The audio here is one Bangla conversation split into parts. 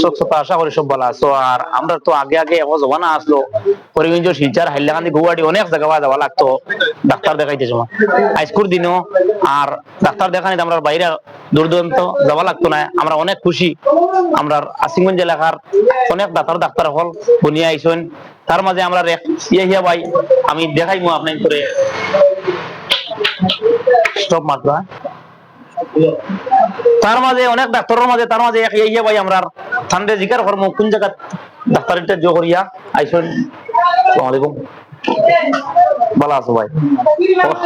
দর্শক শ্রোতা আশা করি সব ভালো আছো। আর আমরা তো আগে আগে এমন জমানা আসলো করিমগঞ্জ শিলচর হাইলাকান্দি গুয়াহাটি অনেক জায়গা যাওয়া লাগতো ডাক্তার দেখাইতে সময় আজকুর দিনও। আর ডাক্তার দেখানি আমরা বাইরে দূর দূরান্ত যাওয়া লাগতো না। আমরা অনেক খুশি আমরা আসিমগঞ্জ এলাকার অনেক ডাক্তার হল বনিয়া আইসেন। তার মাঝে আমরা ইয়া ভাই আমি দেখাইমু আপনার করে স্টপ মাত্র। তার মাঝে অনেক ডাক্তারের মাঝে তার মাঝে এক ইয়া ভাই আমরা ঠান্ডে জিকার কর্ম কোন জায়গা ডাক্তারিটা জো করিয়া আইসেন। আসসালামু আলাইকুম, ভালো আছো ভাই?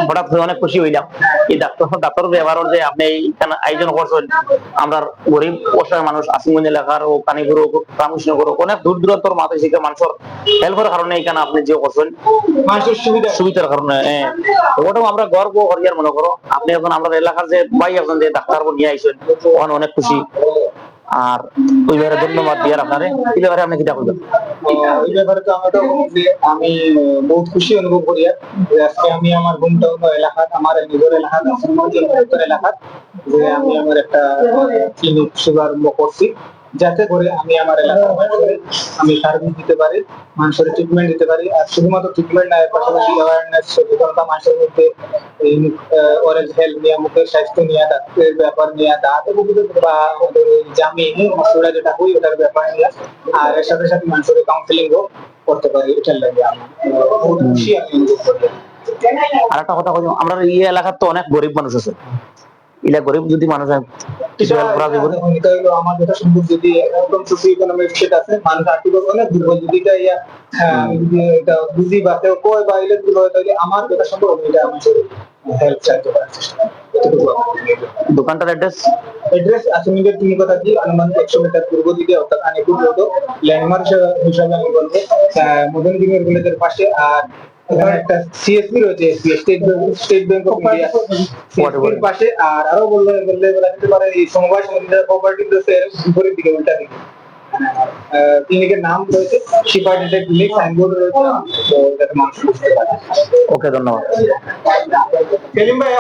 হঠাৎ অনেক খুশি হইলাম এই ডাক্তার ব্যবহারের যে আপনি এইখানে আয়োজন করছেন। আমরা গরিব অসহায় মানুষ আসিমগঞ্জ এলাকার ও কানিগুরু রামকৃষ্ণগুরু অনেক দূর দূরান্তর মাথায় শিখে মানুষের হেল্পের কারণে এখানে আপনি যে করছেন মানুষের সুবিধার কারণে ওটাও আমরা গর্ব করিয়ার মনে করো। আপনি এখন আমরা এলাকার যে ভাই একজন যে ডাক্তার নিয়ে আইসেন ওখানে অনেক খুশি। আর ওই ব্যাপারে ধন্যবাদ দিয়ার আপনারে। এই ব্যাপারে আপনি কিটা করবেন? এই ব্যাপারে তো আমি বহুত খুশি অনুভব করি। আজকে আমি আমার হোম টাউন এলাকা আমার নিজের এলাকা উত্তর এলাকা যে আমি আমার একটা ক্লিনিক শুভারম্ভ করছি, যাতে করে আমি আমার এলাকার মানুষের আমি সার্ভিস দিতে পারি, মানুষের ট্রিটমেন্ট দিতে পারি। আর শুধুমাত্র ট্রিটমেন্ট নয়, পাশাপাশি অ্যাওয়ারনেস সচেতনতা মানুষের মধ্যে অরেঞ্জ হেলথ নিয়ে, মুখের স্বাস্থ্য নিয়ে, ডাক্তারের ব্যাপার নিয়ে, দাঁত বা জামি মশলা যেটা হই ওটার ব্যাপার নিয়ে, আর এর সাথে সাথে মানুষের কাউন্সিলিংও করতে পারি। এটার লাগে আমি বহুত খুশি আমি অনুভব করি। আর একটা কথা বলি, আমরা এই এলাকার তো অনেক গরিব মানুষ আছে। এলা গরিব যদি মানুষ কিছু হেল্প করা যাবে আমার যেটা সম্ভব, যদি একদম সোশিও ইকোনমিক স্টেট আছে, মানুষ আর্থিকভাবে অনেক দুর্বল, যদি যদি এটা বুঝি বা কেউ কয় বা ইলেকট্রিক হয়, তাহলে আমার যেটা সম্ভব এটা আমি হেল্প চাইতে পারি। দোকানটার অ্যাড্রেস আসমিনের তুমি কথা কি অনুমান 100 মিটার পূর্ব দিকে, অর্থাৎ আনিপুর রোড ল্যান্ডমার্ক হিসাবে আমি বলবো মদন ডিমের কলেজের পাশে। আর এখানে একটা সিএসপি রয়েছে, স্টেট ব্যাংক অফ ইন্ডিয়া সিএসপির পাশে। আর আরো বললে বলা যেতে পারে এই সমবায় সমিতির কোঅপারেটিভের বিপরীত দিকে, উল্টা দিকে ক্লিনিকের নাম রয়েছে শিফা ডেন্টাল ক্লিনিক, সাইনবোর্ড রয়েছে, তো যাতে মানুষ বুঝতে পারে। ওকে, ধন্যবাদ সেলিম ভাই।